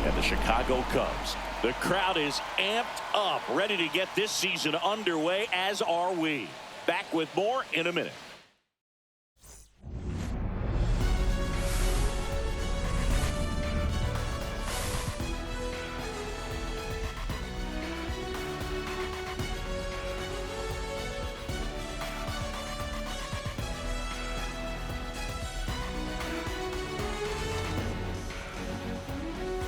and the Chicago Cubs. The crowd is amped up, ready to get this season underway, as are we. Back with more in a minute.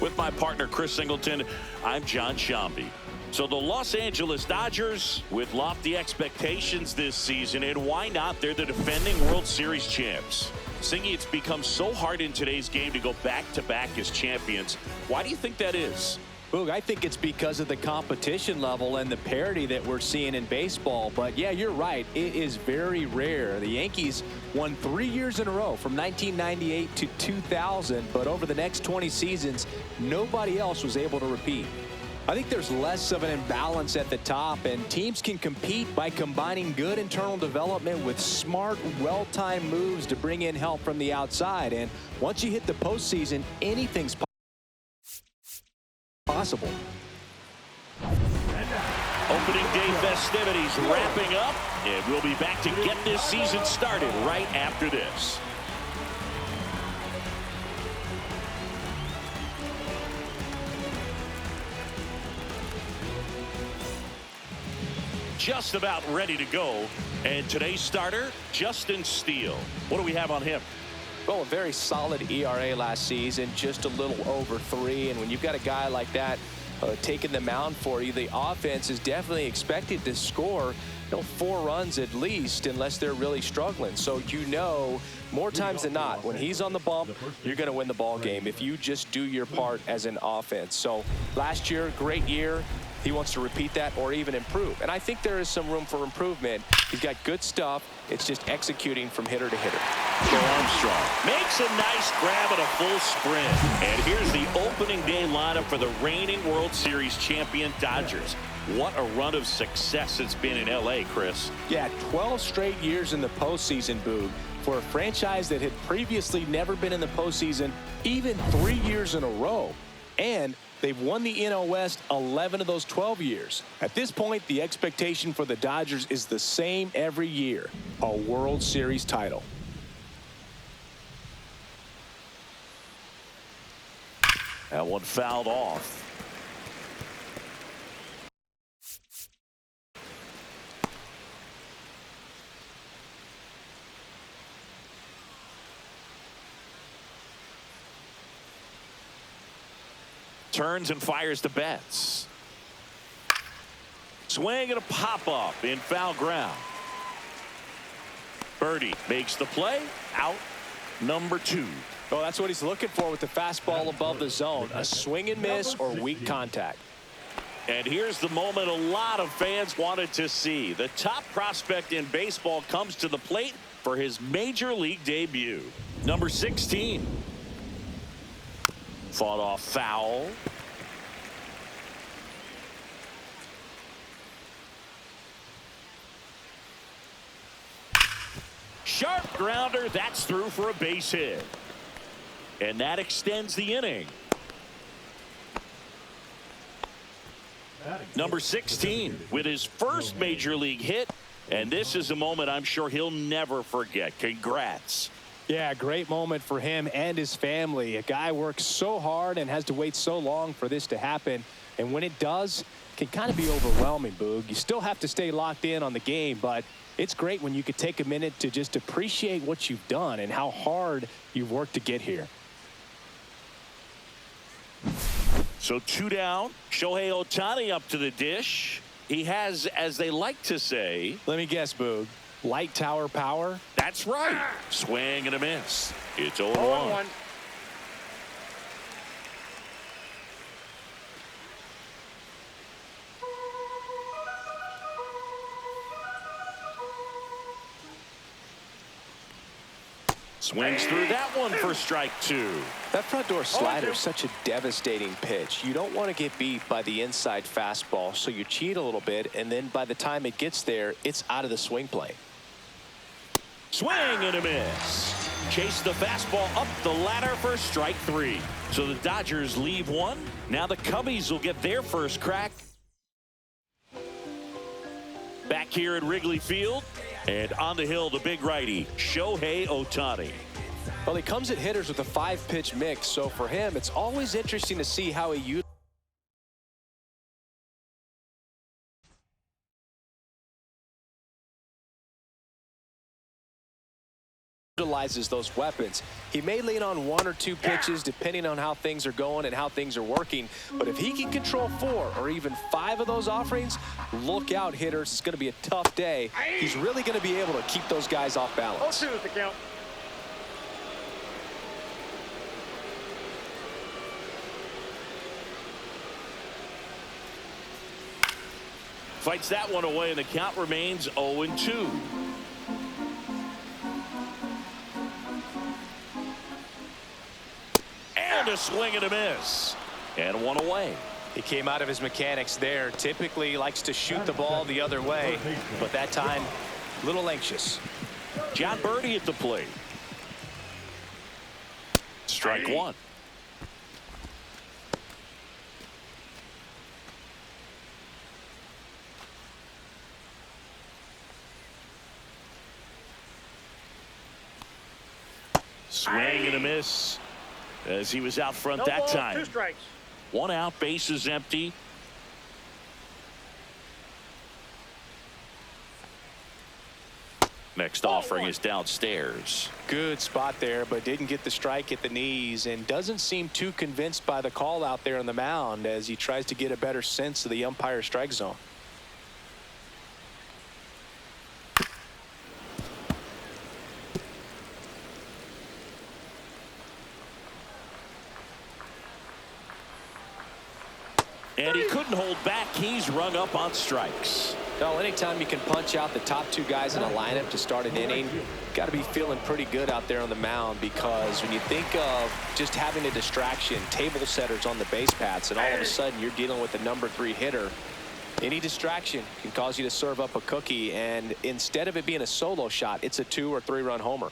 With my partner, Chris Singleton, I'm John Shambi. So the Los Angeles Dodgers, with lofty expectations this season, and why not? They're the defending World Series champs. Singy, it's become so hard in today's game to go back-to-back as champions. Why do you think that is? Boog, I think it's because of the competition level and the parity that we're seeing in baseball. But yeah, you're right. It is very rare. The Yankees won 3 years in a row from 1998 to 2000. But over the next 20 seasons, nobody else was able to repeat. I think there's less of an imbalance at the top, and teams can compete by combining good internal development with smart, well-timed moves to bring in help from the outside. And once you hit the postseason, anything's possible. Opening day festivities wrapping up, and we'll be back to get this season started right after this. Just about ready to go, and today's starter, Justin Steele. What do we have on him? Well, a very solid ERA last season, just a little over 3. And when you've got a guy like that taking the mound for you, the offense is definitely expected to score 4 runs at least, unless they're really struggling. So more times than not, when he's on the bump, you're going to win the ball game if you just do your part as an offense. So last year, great year. He wants to repeat that or even improve. And I think there is some room for improvement. He's got good stuff. It's just executing from hitter to hitter. Joe Armstrong makes a nice grab and a full sprint. And here's the opening day lineup for the reigning World Series champion Dodgers. What a run of success it's been in L.A., Chris. Yeah, 12 straight years in the postseason, Boog, for a franchise that had previously never been in the postseason, even 3 years in a row. And they've won the NL West 11 of those 12 years. At this point, the expectation for the Dodgers is the same every year: a World Series title. That one fouled off. Turns and fires to Betts. Swing and a pop-up in foul ground. Birdie makes the play. Out number 2. Oh, that's what he's looking for with the fastball above the zone. A swing and miss or weak contact. And here's the moment a lot of fans wanted to see. The top prospect in baseball comes to the plate for his major league debut. Number 16. Fought off foul. Sharp grounder. That's through for a base hit. And that extends the inning. Number 16 with his first major league hit. And this is a moment I'm sure he'll never forget. Congrats. Yeah, great moment for him and his family. A guy works so hard and has to wait so long for this to happen. And when it does, it can kind of be overwhelming, Boog. You still have to stay locked in on the game, but it's great when you could take a minute to just appreciate what you've done and how hard you've worked to get here. So 2 down. Shohei Ohtani up to the dish. He has, as they like to say, let me guess, Boog, light tower power? That's right. Swing and a miss. It's 0-1. Swings through that one for strike 2. That front door slider is such a devastating pitch. You don't want to get beat by the inside fastball, so you cheat a little bit, and then by the time it gets there, it's out of the swing plane. Swing and a miss. Chase the fastball up the ladder for strike 3. So the Dodgers leave one. Now the Cubbies will get their first crack. Back here at Wrigley Field. And on the hill, the big righty, Shohei Ohtani. Well, he comes at hitters with a 5-pitch mix. So for him, it's always interesting to see how he utilizes those weapons. He may lean on 1 or 2 pitches depending on how things are going and how things are working. But if he can control 4 or even 5 of those offerings, look out, hitters. It's going to be a tough day. He's really going to be able to keep those guys off balance. 0-2 is the count. Fights that one away, and the count remains 0-2. And a swing and a miss. And one away. He came out of his mechanics there. Typically likes to shoot the ball the other way, but that time, a little anxious. John Birdie at the plate. Strike 1. Swing and a miss as he was out front No that ball, time. 2 strikes. 1 out, bases empty. Next offering is downstairs. Good spot there, but didn't get the strike at the knees and doesn't seem too convinced by the call out there on the mound as he tries to get a better sense of the umpire strike zone. And he couldn't hold back. He's rung up on strikes. Well, anytime you can punch out the top 2 guys in a lineup to start an inning, got to be feeling pretty good out there on the mound, because when you think of just having a distraction, table setters on the base paths, and all of a sudden you're dealing with the number 3 hitter, any distraction can cause you to serve up a cookie, and instead of it being a solo shot, it's a 2 or 3 run homer.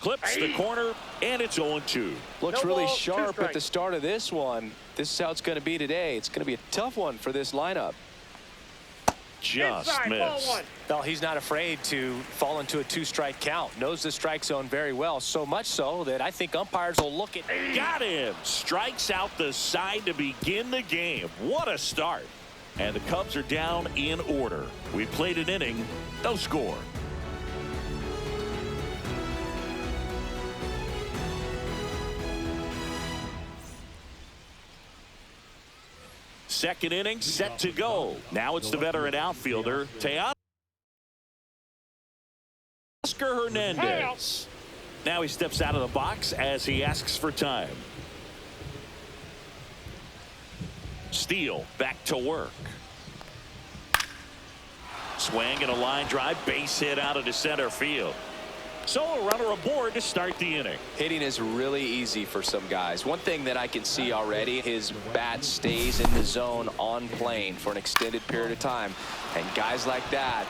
Clips the corner, and it's 0-2. Looks No really ball, 2 sharp at strikes. the start of this one. This is how it's going to be today. It's going to be a tough one for this lineup. Just Inside, ball missed. 1. Well, he's not afraid to fall into a 2-strike count. Knows the strike zone very well, so much so that I think umpires will look at. Got him. Strikes out the side to begin the game. What a start. And the Cubs are down in order. We played an inning, no score. Second inning set to go. Now it's the veteran outfielder, Teoscar Hernandez. Now he steps out of the box as he asks for time. Steele back to work. Swing and a line drive, base hit out into center field. So a runner aboard to start the inning. Hitting is really easy for some guys. One thing that I can see already, his bat stays in the zone on plane for an extended period of time. And guys like that,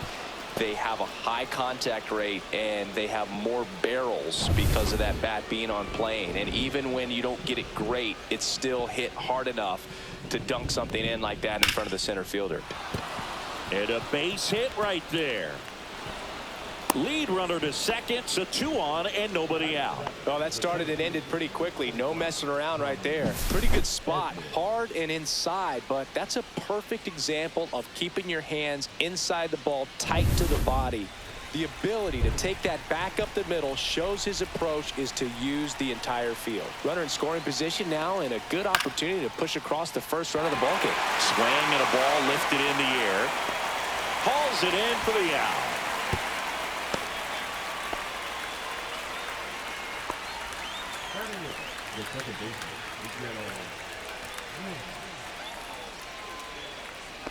they have a high contact rate and they have more barrels because of that bat being on plane. And even when you don't get it great, it's still hit hard enough to dunk something in like that in front of the center fielder. And a base hit right there. Lead runner to second, so 2 on and nobody out. Well, that started and ended pretty quickly. No messing around right there. Pretty good spot. Hard and inside, but that's a perfect example of keeping your hands inside the ball, tight to the body. The ability to take that back up the middle shows his approach is to use the entire field. Runner in scoring position now, and a good opportunity to push across the first run of the ballgame. Swing and a ball lifted in the air. Hauls it in for the out.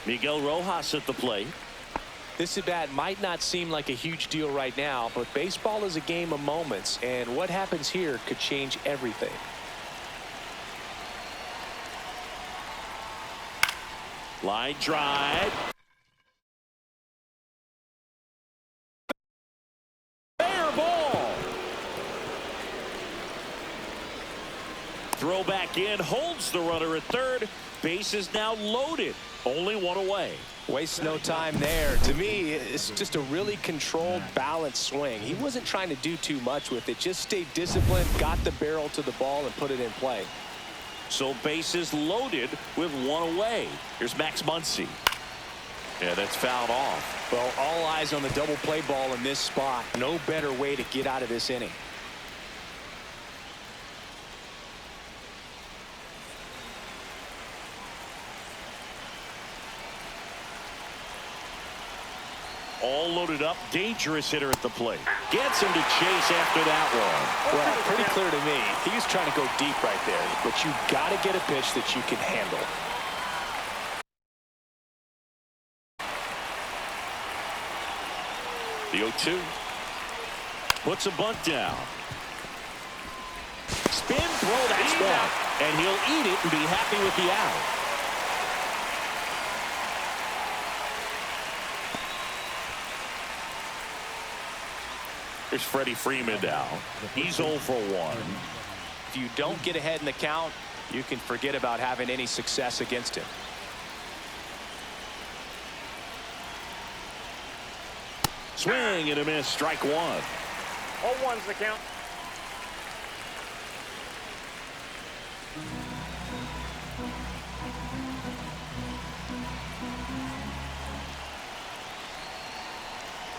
Miguel Rojas at the plate. This at bat might not seem like a huge deal right now, but baseball is a game of moments, and what happens here could change everything. Line drive. throw back in, holds the runner at third. Base is now loaded. Only one away. Wastes no time there. To me, it's just a really controlled, balanced swing. He wasn't trying to do too much with it. Just stayed disciplined, got the barrel to the ball, and put it in play. So bases loaded with one away. Here's Max Muncy. Yeah, that's fouled off. Well, all eyes on the double play ball in this spot. No better way to get out of this inning. 'All loaded up, dangerous hitter at the plate. Gets him to chase after that one. Well, pretty clear to me. He was trying to go deep right there, but you got to get a pitch that you can handle. The 0-2. Puts a bunt down. Spin throw, that's one. And he'll eat it and be happy with the out. Here's Freddie Freeman now. He's 0 for 1. If you don't get ahead in the count, you can forget about having any success against him. Swing and a miss, strike one. 0-1's the count.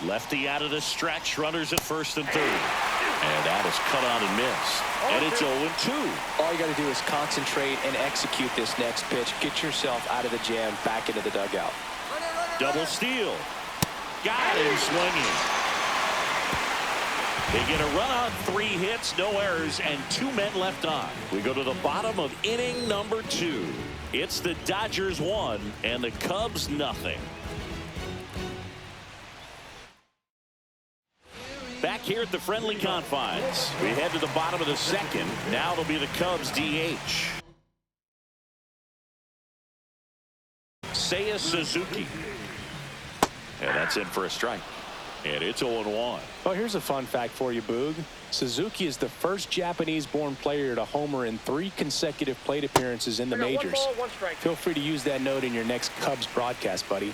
Lefty out of the stretch, runners at first and third. And that is cut on and missed. And it's 0-2. All you got to do is concentrate and execute this next pitch. Get yourself out of the jam, back into the dugout. Double steal. Got him swinging. They get a run on 3 hits, no errors, and 2 men left on. We go to the bottom of inning number 2. It's the Dodgers 1 and the Cubs nothing. Back here at the friendly confines, we head to the bottom of the second. Now it'll be the Cubs DH. Seiya Suzuki. And that's in for a strike. And it's 0-1. Oh, here's a fun fact for you, Boog. Suzuki is the first Japanese-born player to homer in 3 consecutive plate appearances in the majors. 1 ball, 1 strike. Feel free to use that note in your next Cubs broadcast, buddy.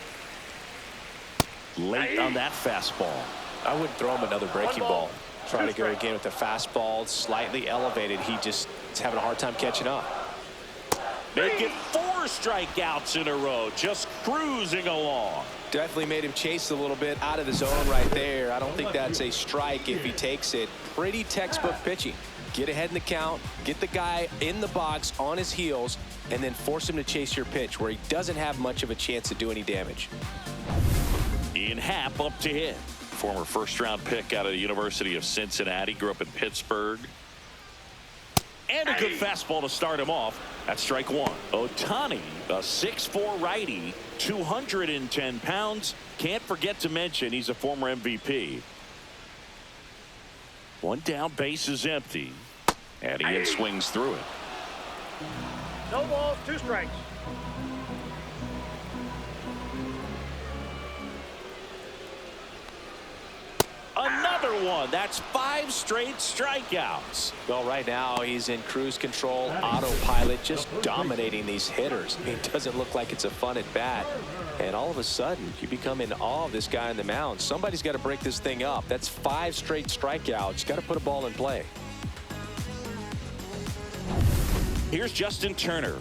Late on that fastball. I wouldn't throw him another breaking 1 ball, ball. Try 2 to go strikes. again with the fastball, slightly elevated. He just is having a hard time catching up. They get 4 strikeouts in a row, just cruising along. Definitely made him chase a little bit out of the zone right there. I don't think that's a strike if he takes it. Pretty textbook pitching. Get ahead in the count, get the guy in the box on his heels, and then force him to chase your pitch where he doesn't have much of a chance to do any damage. Ian Happ up to hit. Former first-round pick out of the University of Cincinnati. Grew up in Pittsburgh. And a good fastball to start him off. That's strike 1. Ohtani, a 6'4" righty, 210 pounds. Can't forget to mention he's a former MVP. 1 down, base is empty. And Ian swings through it. No balls, 2 strikes. Another one. That's 5 straight strikeouts. Well, right now he's in cruise control, autopilot, just dominating these hitters. It doesn't look like it's a fun at bat. And all of a sudden, you become in awe of this guy on the mound. Somebody's got to break this thing up. That's 5 straight strikeouts. Got to put a ball in play. Here's Justin Turner.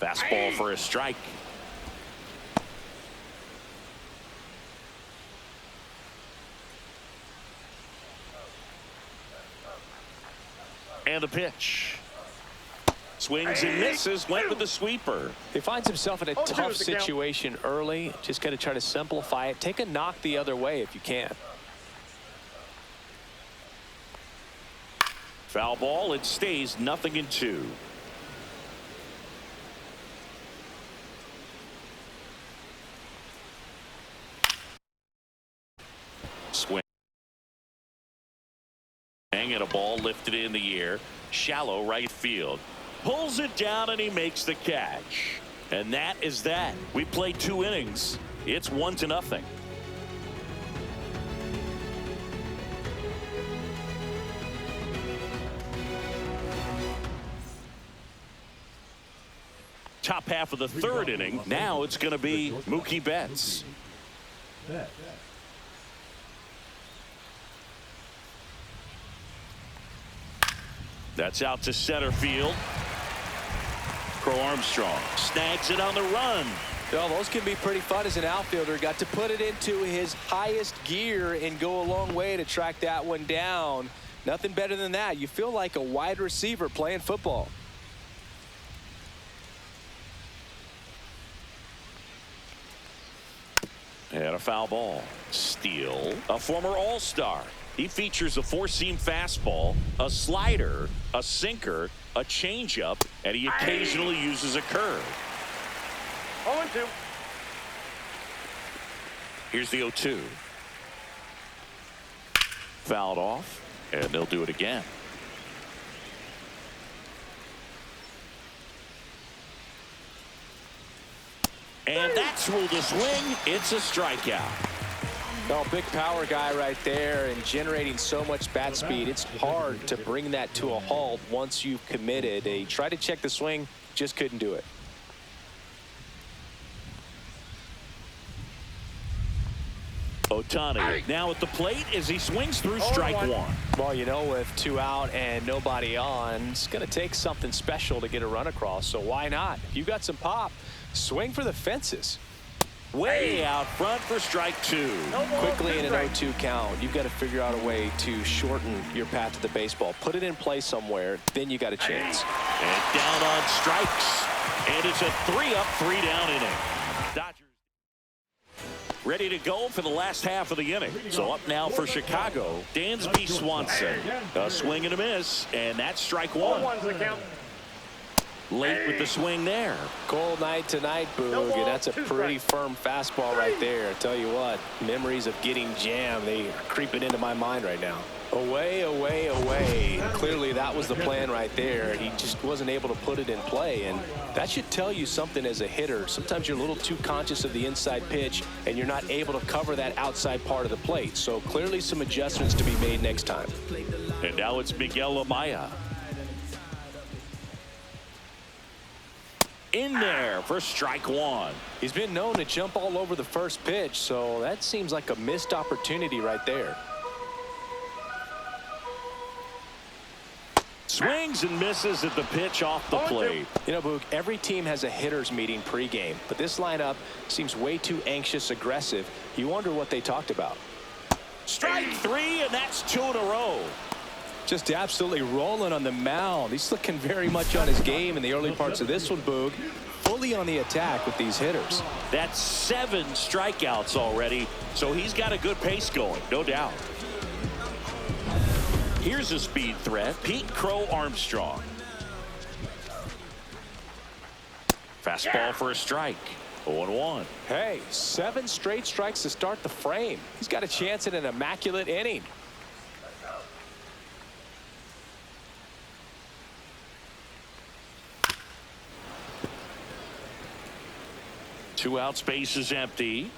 Fastball for a strike. And a pitch. Swings and misses. Went with the sweeper. He finds himself in a 0-2 tough is the count. situation early. Just got to try to simplify it. Take a knock the other way if you can. Foul ball. It stays 0-2. Swing. And a ball lifted in the air. Shallow right field. Pulls it down and he makes the catch. And that is that. We played 2 innings. It's 1-0. top half of the third inning. Now it's going to be Mookie Betts. That's out to center field. Crow Armstrong snags it on the run. Well, those can be pretty fun as an outfielder. Got to put it into his highest gear and go a long way to track that one down. Nothing better than that. You feel like a wide receiver playing football. And a foul ball. Steele, a former All-Star. He features a four-seam fastball, a slider, a sinker, a changeup, and he occasionally uses a curve. 0-2. Here's the 0-2. Fouled off, and they'll do it again. And that's ruled a swing. It's a strikeout. Well, big power guy right there and generating so much bat speed. It's hard to bring that to a halt once you've committed. He tried to check the swing, just couldn't do it. Ohtani now at the plate as he swings through strike one. Well, you know, with 2 out and nobody on, it's going to take something special to get a run across. So why not? If you got some pop, swing for the fences. Way out front for strike 2. Quickly in an 0-2 count, you've got to figure out a way to shorten your path to the baseball. Put it in play somewhere, then you got a chance. And down on strikes. And it's a 3-up, 3-down inning. Dodgers ready to go for the last half of the inning. So up now for Chicago, Dansby Swanson. A swing and a miss, and that's strike 1. 0-1's the count. Late with the swing there. Cold night tonight, Boog, and that's a pretty firm fastball right there. I tell you what, memories of getting jammed, they are creeping into my mind right now. Away, away, away. Clearly that was the plan right there. He just wasn't able to put it in play, and that should tell you something as a hitter. Sometimes you're a little too conscious of the inside pitch, and you're not able to cover that outside part of the plate. So clearly some adjustments to be made next time. And now it's Miguel Amaya. In there for strike 1. He's been known to jump all over the first pitch, so that seems like a missed opportunity right there. Swings and misses at the pitch off the plate. You know, Boog, every team has a hitter's meeting pregame, but this lineup seems way too anxious, aggressive. You wonder what they talked about. Strike 3, and that's 2 in a row. Just absolutely rolling on the mound. He's looking very much on his game in the early parts of this one, Boog. Fully on the attack with these hitters. That's 7 strikeouts already, so he's got a good pace going, no doubt. Here's a speed threat, Pete Crow Armstrong. Fastball for a strike. 0-1. Hey, 7 straight strikes to start the frame. He's got a chance at an immaculate inning. Two out, space is empty.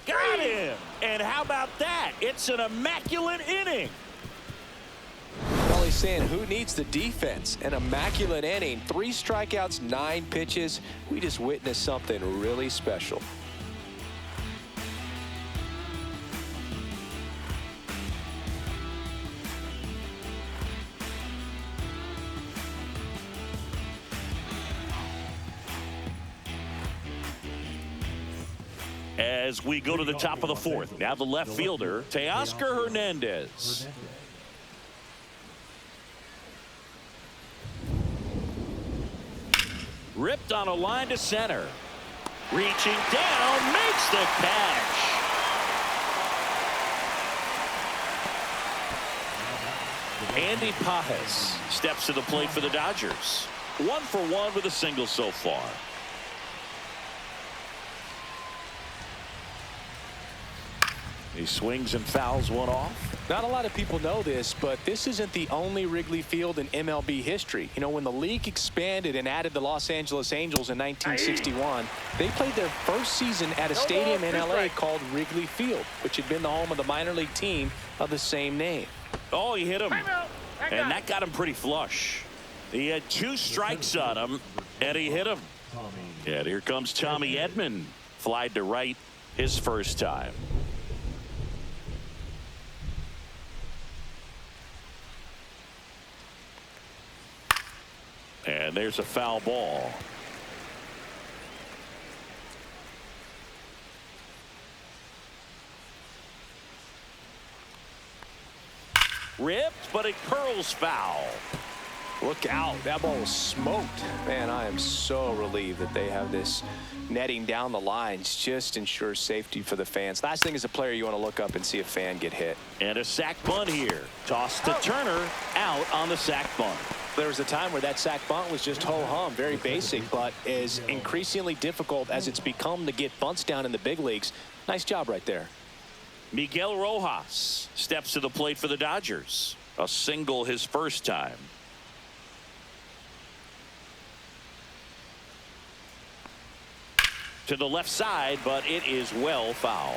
Got him! And how about that? It's an immaculate inning. Well, he's saying who needs the defense? An immaculate inning. 3 strikeouts, 9 pitches. We just witnessed something really special. As we go to the top of the 4th, now the left fielder, Teoscar Hernandez. Ripped on a line to center. Reaching down, makes the catch. Andy Pages steps to the plate for the Dodgers. 1 for 1 with a single so far. He swings and fouls one off. Not a lot of people know this, but this isn't the only Wrigley Field in MLB history. You know, when the league expanded and added the Los Angeles Angels in 1961, they played their first season at a stadium in LA called Wrigley Field, which had been the home of the minor league team of the same name. Oh, he hit him. And that got him pretty flush. He had 2 strikes on him, and he hit him. And here comes Tommy Edman. Flied to right his first time. And there's a foul ball. Ripped, but it curls foul. Look out. That ball was smoked. Man, I am so relieved that they have this netting down the lines. Just ensures safety for the fans. Last thing as a player, you want to look up and see a fan get hit. And a sack bunt here. Tossed to Turner. Out on the sack bunt. There was a time where that sack bunt was just ho-hum, very basic, but is increasingly difficult as it's become to get bunts down in the big leagues. Nice job right there. Miguel Rojas steps to the plate for the Dodgers. A single his first time. To the left side, but it is well foul.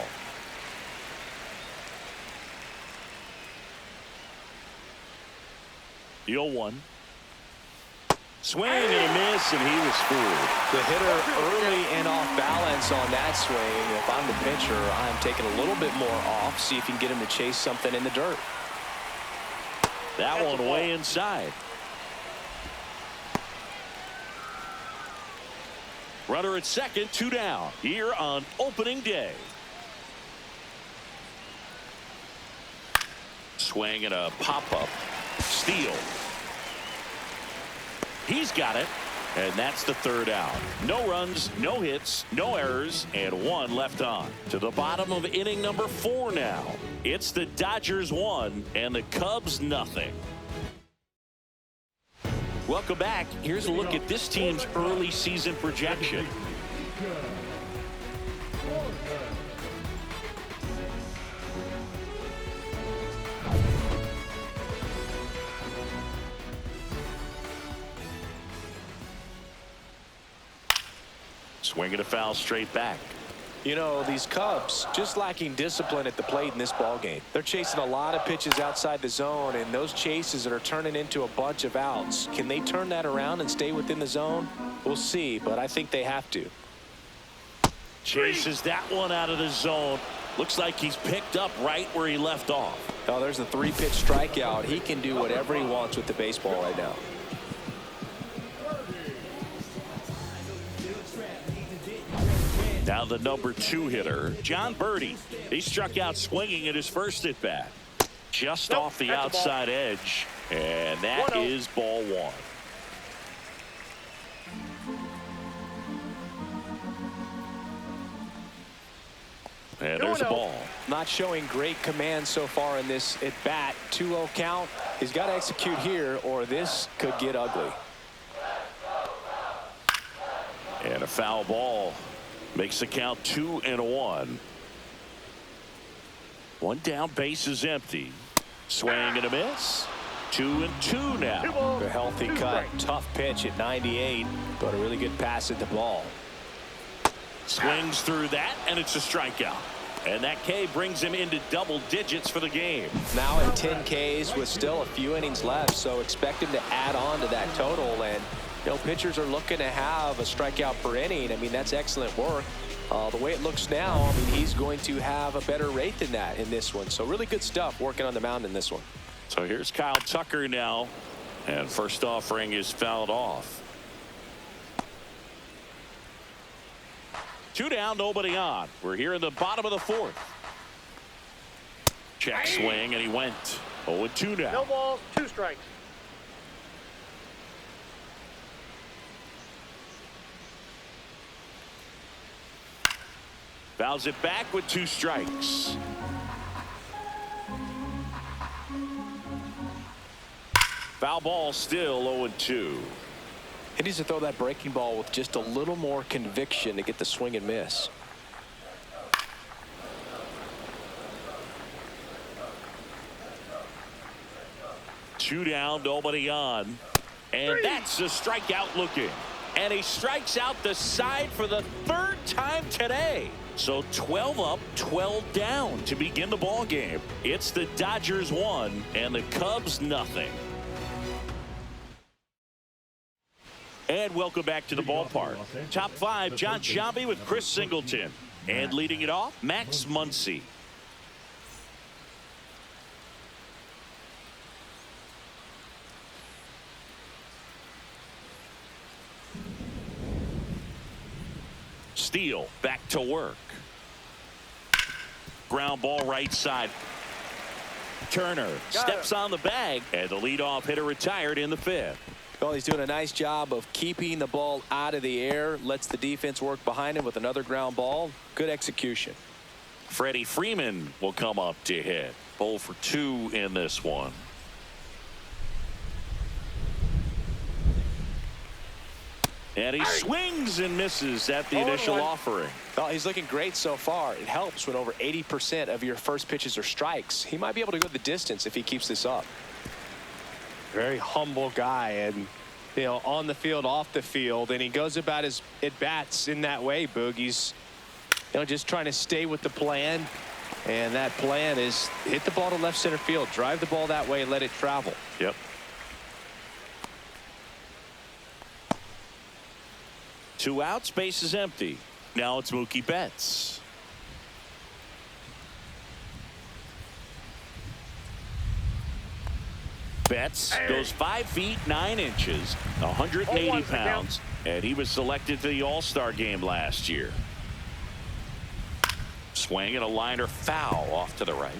The 0-1. Swing and a miss, and he was fooled. The hitter early and off balance on that swing. If I'm the pitcher, I'm taking a little bit more off, see if you can get him to chase something in the dirt. That one way inside. Runner at second, 2 down here on opening day. Swing and a pop-up. Steal. He's got it, and that's the 3rd out. No runs, no hits, no errors, and 1 left on. To the bottom of inning number 4 now. It's the Dodgers 1 and the Cubs nothing. Welcome back. Here's a look at this team's early season projection. Swinging a foul straight back. You know, these Cubs just lacking discipline at the plate in this ball game. They're chasing a lot of pitches outside the zone, and those chases are turning into a bunch of outs. Can they turn that around and stay within the zone? We'll see, but I think they have to. Chases that one out of the zone. Looks like he's picked up right where he left off. Oh, there's a 3-pitch strikeout. He can do whatever he wants with the baseball right now. Now the number 2 hitter, Jon Berti. He struck out swinging at his first at bat. Just off the outside edge. And that is ball 1. And there's a ball. Not showing great command so far in this at bat. 2-0 count. He's got to execute here or this could get ugly. And a foul ball. Makes the count 2-1. 1 down, base is empty. Swing and a miss. 2-2 now. A healthy cut. Tough pitch at 98, but a really good pass at the ball. Swings through that, and it's a strikeout. And that K brings him into double digits for the game. Now at 10 Ks with still a few innings left, so expect him to add on to that total. And you know, pitchers are looking to have a strikeout per inning. I mean, that's excellent work. The way it looks now, I mean, he's going to have a better rate than that in this one. So really good stuff working on the mound in this one. So here's Kyle Tucker now. And first offering is fouled off. 2 down, nobody on. We're here in the bottom of the 4th. Check swing, and he went 0-2 now. No balls, 2 strikes. Fouls it back with 2 strikes. Foul ball still 0-2. He needs to throw that breaking ball with just a little more conviction to get the swing and miss. Two down, nobody on. And that's a strikeout looking. And he strikes out the side for the 3rd time today. So 12 up, 12 down to begin the ball game. It's the Dodgers 1 and the Cubs nothing. And welcome back to the ballpark. Top 5, Jon Sciambi with Chris Singleton. And leading it off, Max Muncy. Steele back to work. Ground ball right side. Turner steps on the bag, and the leadoff hitter retired in the 5th. Well, he's doing a nice job of keeping the ball out of the air, lets the defense work behind him with another ground ball. Good execution. Freddie Freeman will come up to hit. 0 for 2 in this one. And he swings and misses at the initial offering. Well, he's looking great so far. It helps when over 80% of your first pitches are strikes. He might be able to go the distance if he keeps this up. Very humble guy, and on the field, off the field, and he goes about his at-bats in that way, Boog. He's just trying to stay with the plan, and that plan is hit the ball to left center field, drive the ball that way, and let it travel. Yep. 2 outs, base is empty. Now it's Mookie Betts. Betts goes 5 feet 9 inches, 180 pounds, and he was selected to the All-Star game last year. Swing and a liner foul off to the right.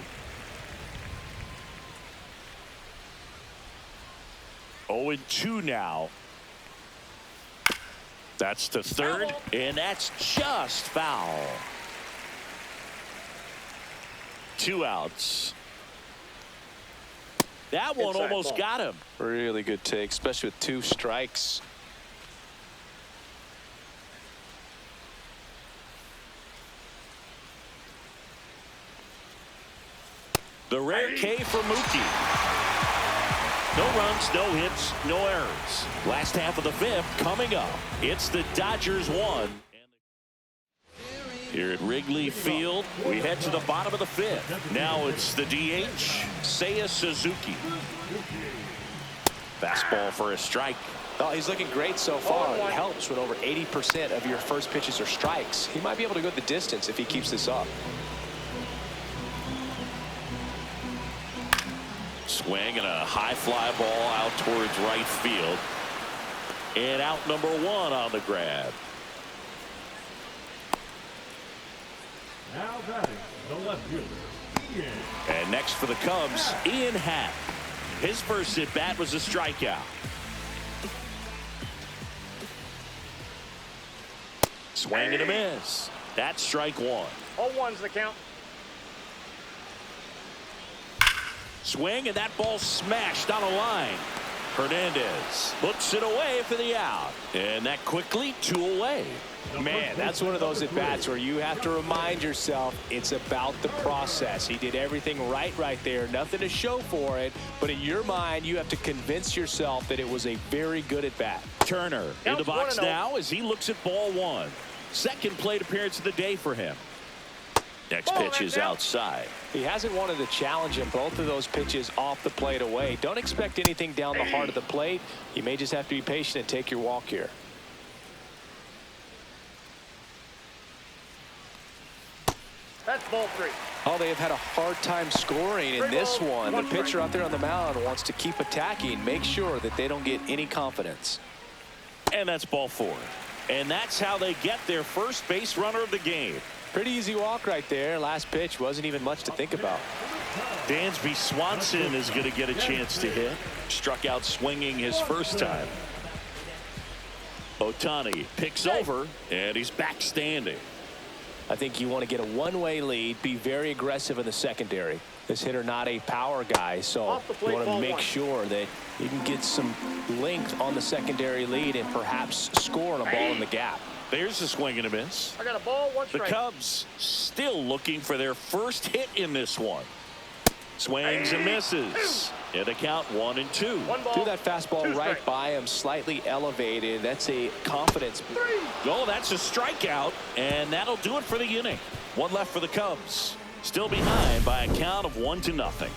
0-2 now. That's to third, and that's just foul. 2 outs. That one almost got him. Really good take, especially with 2 strikes. The rare K for Mookie. No runs, no hits, no errors. Last half of the 5th coming up. It's the Dodgers 1. Here at Wrigley Field, we head to the bottom of the 5th. Now it's the DH, Seiya Suzuki. Fastball for a strike. Well, he's looking great so far. It helps when over 80% of your first pitches are strikes. He might be able to go the distance if he keeps this up. Swing and a high fly ball out towards right field. And out number 1 on the grab. Now batting the left fielder, Ian. And next for the Cubs, Ian Happ. His first at bat was a strikeout. Swing and a miss. That's strike 1. 0-1's the count. Swing, and that ball smashed on a line. Hernandez puts it away for the out. And that quickly 2 away. Man, that's one of those at-bats where you have to remind yourself it's about the process. He did everything right there. Nothing to show for it. But in your mind, you have to convince yourself that it was a very good at-bat. Turner in the box now as he looks at ball 1. Second plate appearance of the day for him. Next pitch is outside. He hasn't wanted to challenge him. Both of those pitches off the plate away. Don't expect anything down the heart of the plate. You may just have to be patient and take your walk here. That's ball 3. Oh, they have had a hard time scoring in this one. The pitcher out there on the mound wants to keep attacking, make sure that they don't get any confidence. And that's ball 4. And that's how they get their first base runner of the game. Pretty easy walk right there. Last pitch wasn't even much to think about. Dansby Swanson is going to get a chance to hit. Struck out swinging his first time. Ohtani picks over, and he's back standing. I think you want to get a one-way lead, be very aggressive in the secondary. This hitter not a power guy, so you want to make sure that you can get some length on the secondary lead and perhaps score on a ball in the gap. There's a swing and a miss. I got a ball, 1 strike. The Cubs still looking for their first hit in this one. Swings and misses. And a count 1-2. Threw that fastball right by him, slightly elevated. That's a confidence. Oh, that's a strikeout, and that'll do it for the inning. 1 left for the Cubs. Still behind by a count of 1-0.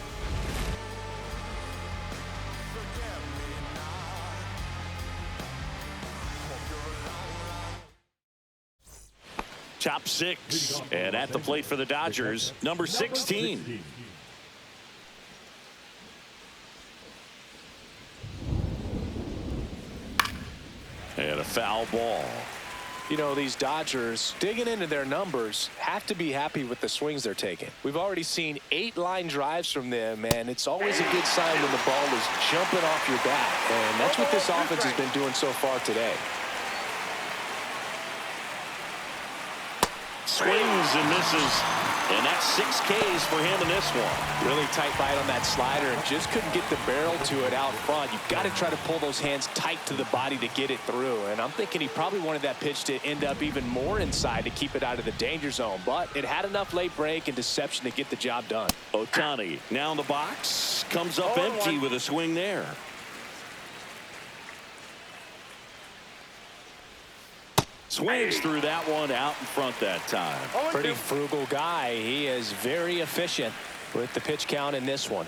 top 6. And at the plate for the Dodgers, number 16. And a foul ball. You know, these Dodgers, digging into their numbers, have to be happy with the swings they're taking. We've already seen 8 line drives from them, and it's always a good sign when the ball is jumping off your bat. And that's what this offense has been doing so far today. Swings and misses. And that's 6 Ks for him in this one. Really tight bite on that slider and just couldn't get the barrel to it out front. You've got to try to pull those hands tight to the body to get it through. And I'm thinking he probably wanted that pitch to end up even more inside to keep it out of the danger zone. But it had enough late break and deception to get the job done. Ohtani now in the box. Comes up empty with a swing there. Swings through that one out in front that time. Pretty frugal guy. He is very efficient with the pitch count in this one.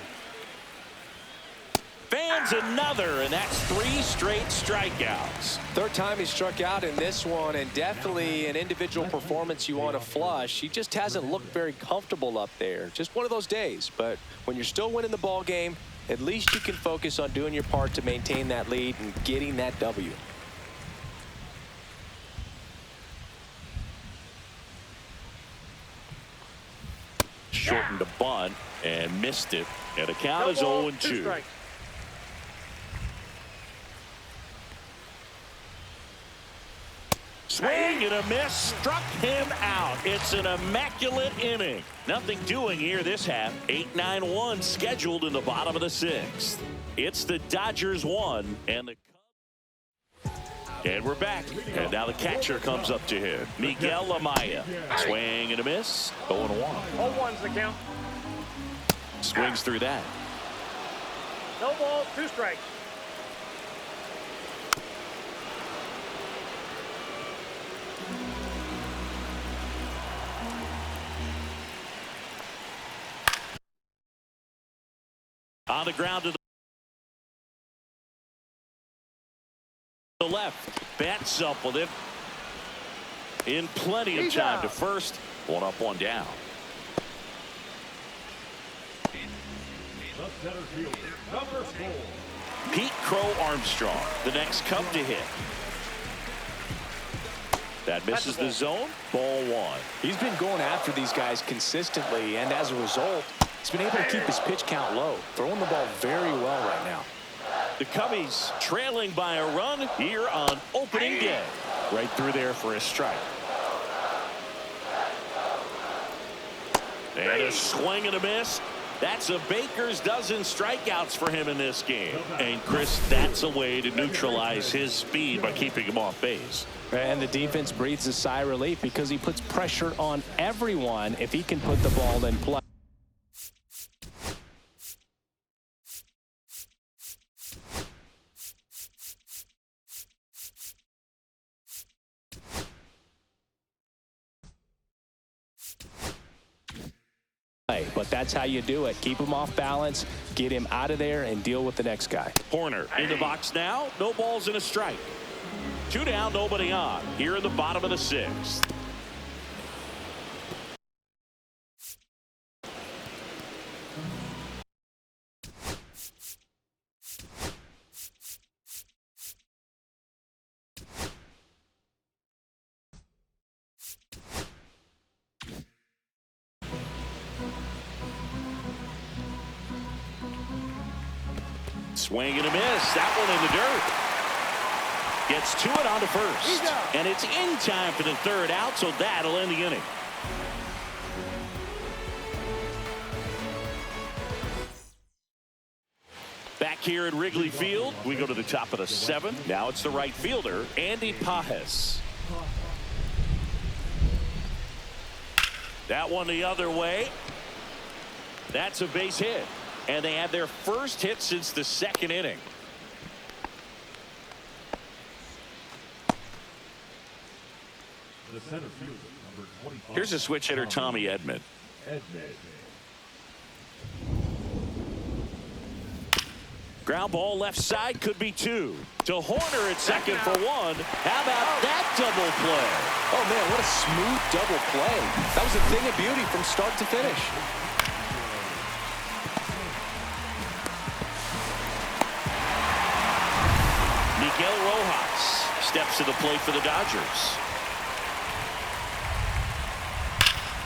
Fans another, and that's 3 straight strikeouts. Third time he struck out in this one, and definitely an individual performance you want to flush. He just hasn't looked very comfortable up there. Just one of those days. But when you're still winning the ball game, at least you can focus on doing your part to maintain that lead and getting that W. Shortened a bunt and missed it. And the count is 0-2. Swing and a miss. Struck him out. It's an immaculate inning. Nothing doing here this half. 8-9-1 scheduled in the bottom of the 6th. It's the Dodgers 1 and the Cubs. And we're back. And now the catcher comes up to him. Miguel Amaya. Swing and a miss. 0-1. 0-1's the count. Swings through that. No ball, 2 strikes. On the ground to the left. Bats up with it. In plenty of time to first. 1 up, 1 down. The center fielder, number 4. Pete Crow Armstrong, the next Cub to hit. That misses the zone. Ball 1. He's been going after these guys consistently, and as a result, he's been able to keep his pitch count low. Throwing the ball very well right now. The Cubbies trailing by a run here on opening day. Right through there for a strike. And a swing and a miss. That's a baker's dozen strikeouts for him in this game. And Chris, that's a way to neutralize his speed by keeping him off base. And the defense breathes a sigh of relief because he puts pressure on everyone if he can put the ball in play. But that's how you do it. Keep him off balance, get him out of there, and deal with the next guy. Horner in the box now. No balls and a strike. 2 down, nobody on. Here in the bottom of the 6th. Swing and a miss. That one in the dirt. Gets to it on to first. And it's in time for the 3rd out, so that'll end the inning. Back here at Wrigley Field, we go to the top of the 7th. Now it's the right fielder, Andy Pages. That one the other way. That's a base hit. And they had their first hit since the 2nd inning. The center fielder, number 25. Here's a switch hitter, Tommy Edman. Ground ball left side, could be 2. To Horner at second for 1. How about that double play? Oh, man, what a smooth double play. That was a thing of beauty from start to finish. Miguel Rojas steps to the plate for the Dodgers.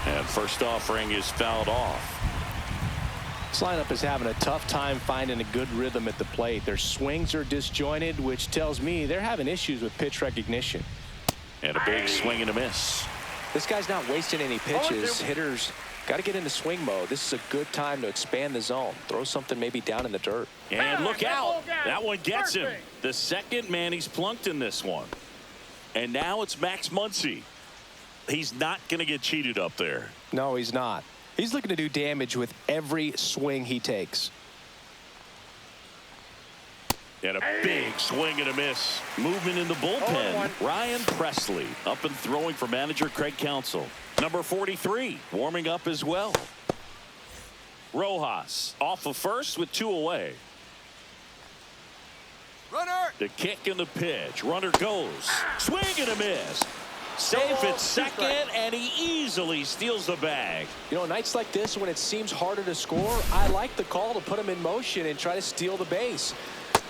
And first offering is fouled off. This lineup is having a tough time finding a good rhythm at the plate. Their swings are disjointed, which tells me they're having issues with pitch recognition. And a big swing and a miss. This guy's not wasting any pitches. Hitters got to get into swing mode. This is a good time to expand the zone. Throw something maybe down in the dirt. And look out. That one gets him. The second man he's plunked in this one. And now it's Max Muncy. He's not going to get cheated up there. No, he's not. He's looking to do damage with every swing he takes. And a big swing and a miss. Movement in the bullpen. Ryan Pressly up and throwing for manager Craig Counsell. Number 43 warming up as well. Rojas off of first with 2 away. Runner. The kick and the pitch. Runner goes. Swing and a miss. Safe at second, and he easily steals the bag. You know, nights like this when it seems harder to score, I like the call to put him in motion and try to steal the base.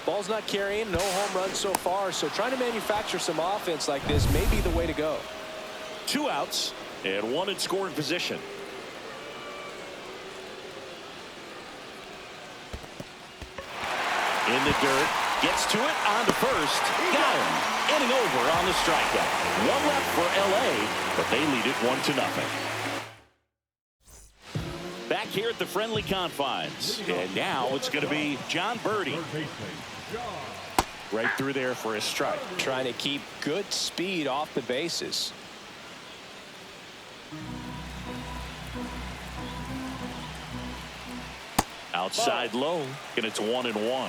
Ball's not carrying, no home runs so far, so trying to manufacture some offense like this may be the way to go. 2 outs and 1 in scoring position. In the dirt, gets to it, on to first, got him. Inning over on the strikeout. 1 left for LA, but they lead it 1-0. Back here at the friendly confines, and now it's going to be John Birdie. Right through there for a strike. Trying to keep good speed off the bases. Outside low, and it's 1-1.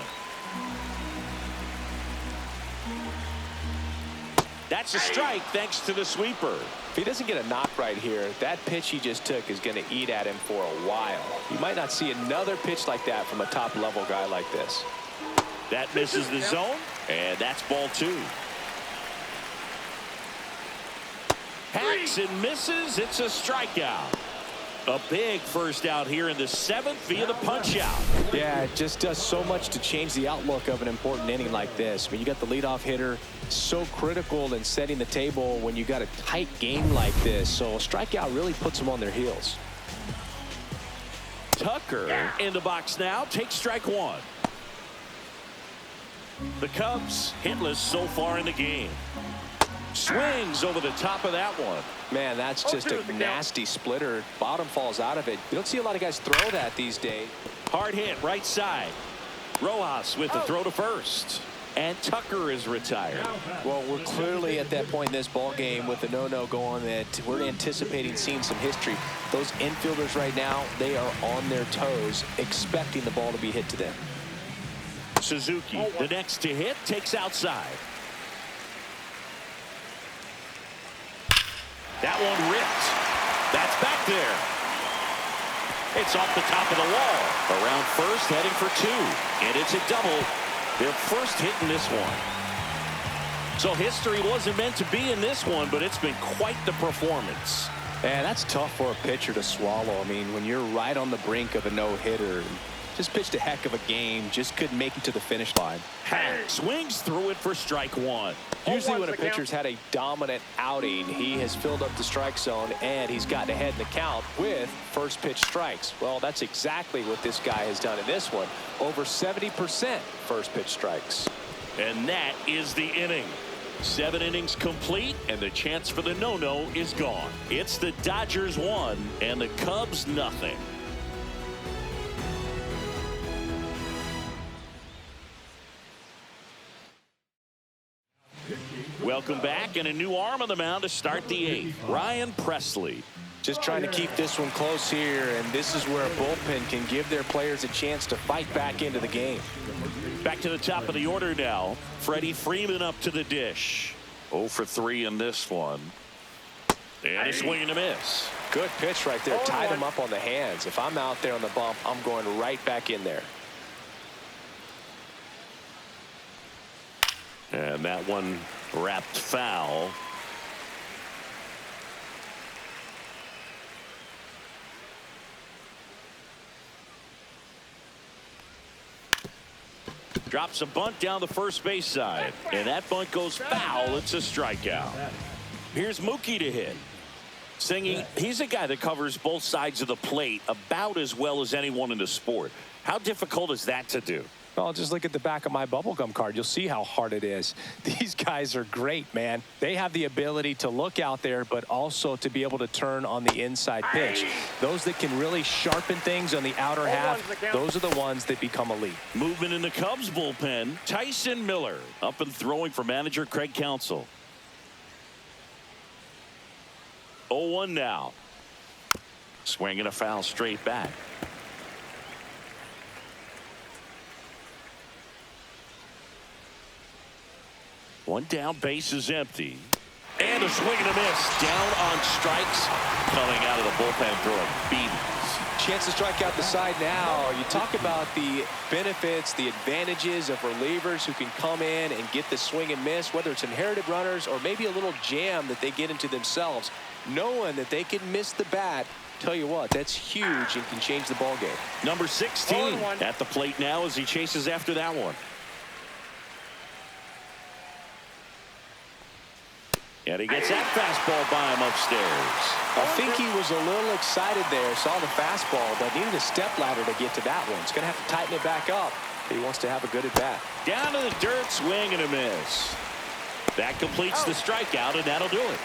That's a strike thanks to the sweeper. If he doesn't get a knock right here, that pitch he just took is going to eat at him for a while. You might not see another pitch like that from a top-level guy like this. That misses the zone, and that's ball 2. Hacks and misses. It's a strikeout. A big first out here in the 7th via the punch out. Yeah, it just does so much to change the outlook of an important inning like this. I mean, you got the leadoff hitter, so critical in setting the table when you got a tight game like this. So a strikeout really puts them on their heels. Tucker in the box now, takes strike 1. The Cubs hitless so far in the game. Swings over the top of that one. Man, that's just a nasty splitter. Bottom falls out of it. You don't see a lot of guys throw that these days. Hard hit right side. Rojas with the throw to first. And Tucker is retired. Well, we're clearly at that point in this ball game with the no-no going that we're anticipating seeing some history. Those infielders right now, they are on their toes, expecting the ball to be hit to them. Suzuki, the next to hit, takes outside. That one ripped. That's back there. It's off the top of the wall. Around first, heading for 2. And it's a double. Their first hit in this one. So history wasn't meant to be in this one, but it's been quite the performance. And that's tough for a pitcher to swallow. I mean, when you're right on the brink of a no-hitter, just pitched a heck of a game, just couldn't make it to the finish line. Hack swings through it for strike 1. Usually when a pitcher's had a dominant outing, he has filled up the strike zone and he's gotten ahead in the count with first pitch strikes. Well, that's exactly what this guy has done in this one. Over 70% first pitch strikes. And that is the inning. 7 innings complete, and the chance for the no-no is gone. It's the Dodgers 1 and the Cubs nothing. Welcome back, and a new arm on the mound to start the 8th. Ryan Pressly. Just trying to keep this one close here, and this is where a bullpen can give their players a chance to fight back into the game. Back to the top of the order now. Freddie Freeman up to the dish. 0 for 3 in this one. And a swing and a miss. Good pitch right there. Tied him up on the hands. If I'm out there on the bump, I'm going right back in there. And that one wrapped foul. Drops a bunt down the first base side. And that bunt goes foul. It's a strikeout. Here's Mookie to hit. Singing, he's a guy that covers both sides of the plate about as well as anyone in the sport. How difficult is that to do? Well, just look at the back of my bubblegum card. You'll see how hard it is. These guys are great, man. They have the ability to look out there, but also to be able to turn on the inside pitch. Those that can really sharpen things on the outer half, those are the ones that become elite. Movement in the Cubs bullpen. Tyson Miller up and throwing for manager Craig Counsell. 0-1 now. Swinging a foul straight back. One down, base is empty. And a swing and a miss. Down on strikes. Coming out of the bullpen throwing beatings. Chance to strike out the side now. You talk about the benefits, the advantages of relievers who can come in and get the swing and miss, whether it's inherited runners or maybe a little jam that they get into themselves. Knowing that they can miss the bat, tell you what, that's huge and can change the ball game. Number 16 at the plate now as he chases after that one. And he gets that fastball by him upstairs. I think he was a little excited there, saw the fastball, but needed a step ladder to get to that one. He's going to have to tighten it back up if he wants to have a good at bat. Down to the dirt, swing and a miss. That completes the strikeout, and that'll do it.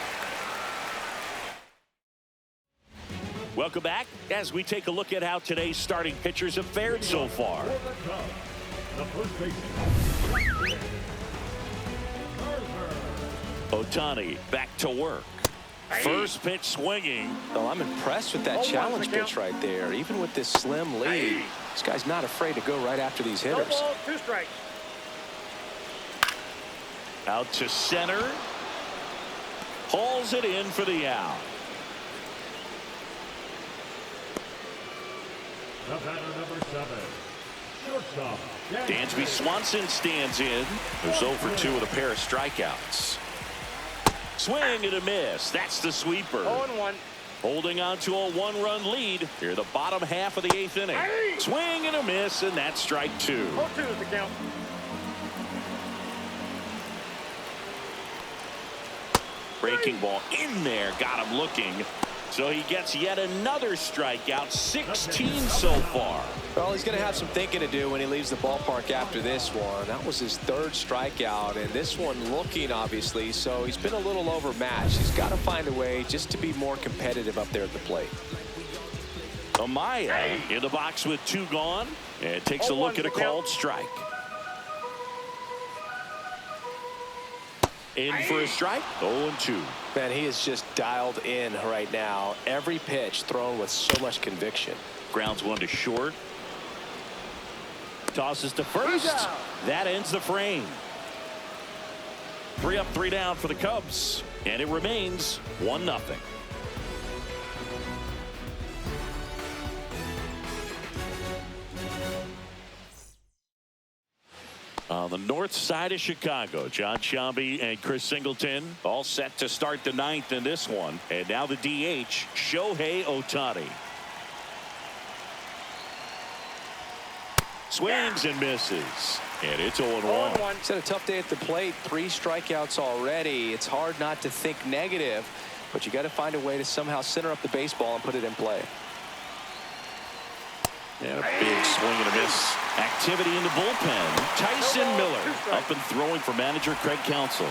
Welcome back as we take a look at how today's starting pitchers have fared so far. The first baseman. Ohtani back to work. First pitch swinging. Well, I'm impressed with that challenge pitch right there. Even with this slim lead, this guy's not afraid to go right after these hitters. 2 strikes. Out to center. Hauls it in for the out. The batter, number 7. Shortstop. Dansby Swanson stands in. There's 0 for 2 with a pair of strikeouts. Swing and a miss. That's the sweeper. 0-1. Holding on to a 1-run lead here the bottom half of the 8th inning. Swing and a miss, and that's strike 2. 0-2 is the count. Breaking ball in there, got him looking. So he gets yet another strikeout, 16 so far. Well, he's going to have some thinking to do when he leaves the ballpark after this one. That was his 3rd strikeout, and this one looking, obviously, so he's been a little overmatched. He's got to find a way just to be more competitive up there at the plate. Amaya in the box with 2 gone, and takes a look at a called strike. In for a strike, 0-2. Man, he is just dialed in right now. Every pitch thrown with so much conviction. Grounds one to short. Tosses to first. That ends the frame. 3 up, 3 down for the Cubs. And it remains 1-0. On the north side of Chicago, John Sciambi and Chris Singleton all set to start the 9th in this one. And now the DH, Shohei Ohtani. Swings and misses. And it's 0-1. He's had a tough day at the plate. 3 strikeouts already. It's hard not to think negative, but you got to find a way to somehow center up the baseball and put it in play. And a big swing and a miss. Activity in the bullpen. Tyson Miller up and throwing for manager Craig Counsell.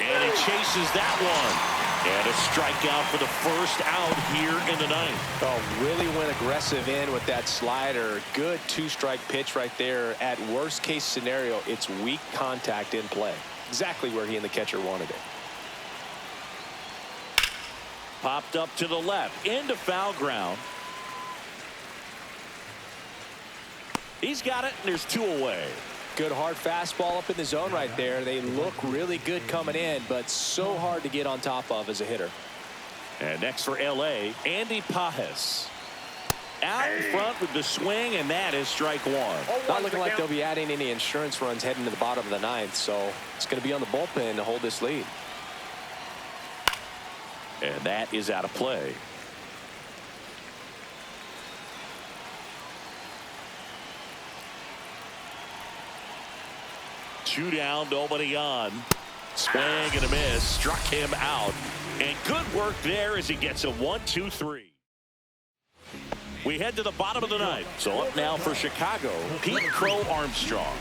And he chases that one. And a strikeout for the first out here in the 9th. Oh, really went aggressive in with that slider. Good 2-strike pitch right there. At worst case scenario, it's weak contact in play. Exactly where he and the catcher wanted it. Popped up to the left into foul ground. He's got it, and there's 2 away. Good hard fastball up in the zone right there. They look really good coming in, but so hard to get on top of as a hitter. And next for LA, Andy Pages. Out in front with the swing, and that is strike one. Not looking like they'll be adding any insurance runs heading to the bottom of the ninth, so it's going to be on the bullpen to hold this lead. And that is out of play. Two down, nobody on. Swing and a miss, struck him out. And good work there as he gets a 1-2-3. We head to the bottom of the ninth. So up now for Chicago, Pete Crow Armstrong.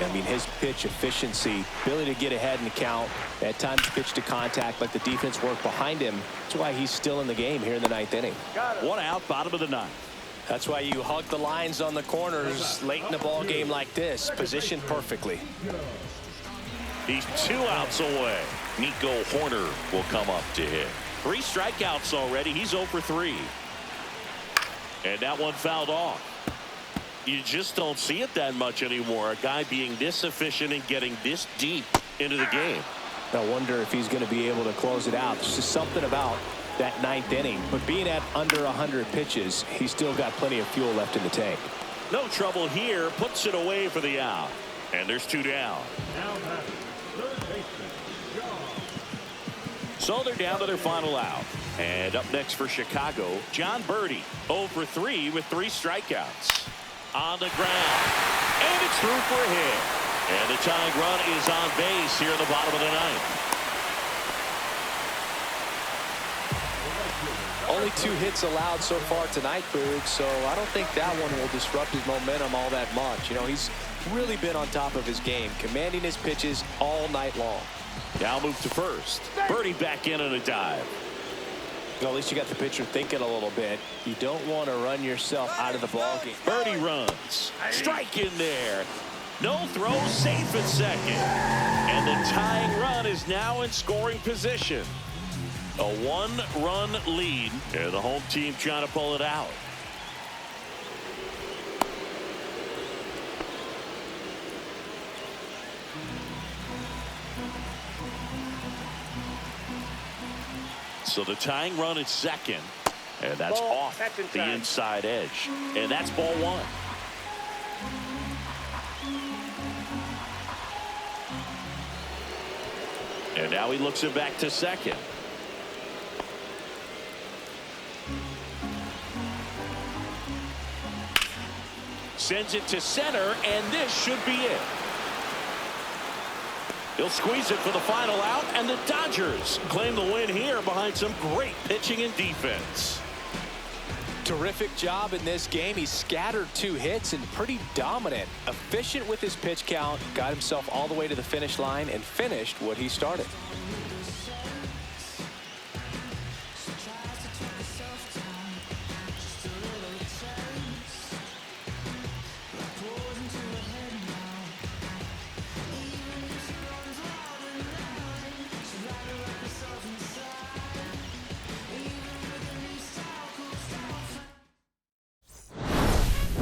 I mean, his pitch efficiency, ability to get ahead in the count, at times pitch to contact, let the defense work behind him. That's why he's still in the game here in the ninth inning. One out, bottom of the ninth. That's why you hug the lines on the corners late in the ball game like this, positioned perfectly. He's 2 outs away. Nico Horner will come up to hit. 3 strikeouts already. He's 0 for 3. And that one fouled off. You just don't see it that much anymore. A guy being this efficient and getting this deep into the game. I wonder if he's going to be able to close it out. There's just something about that ninth inning. But being at under 100 pitches, he's still got plenty of fuel left in the tank. No trouble here. Puts it away for the out. And there's 2 down. Now batting, third baseman, John. So they're down to their final out. And up next for Chicago, John Birdie, 0 for 3 with 3 strikeouts. On the ground. And it's through for a hit. And the tying run is on base here in the bottom of the ninth. Only 2 hits allowed so far tonight, Boog, so I don't think that one will disrupt his momentum all that much. You know, he's really been on top of his game, commanding his pitches all night long. Now move to first. Birdie back in on a dive. Well, at least you got the pitcher thinking a little bit. You don't want to run yourself out of the ball game. Birdie runs. Strike in there. No throw, safe at second. And the tying run is now in scoring position. A 1-run lead, and the home team trying to pull it out. So the tying run at second, and that's Ball, off that's the inside. inside edge, and that's ball 1. And now he looks it back to second. Sends it to center, and this should be it. He'll squeeze it for the final out, and the Dodgers claim the win here behind some great pitching and defense. Terrific job in this game. He scattered 2 hits and pretty dominant, efficient with his pitch count, got himself all the way to the finish line and finished what he started.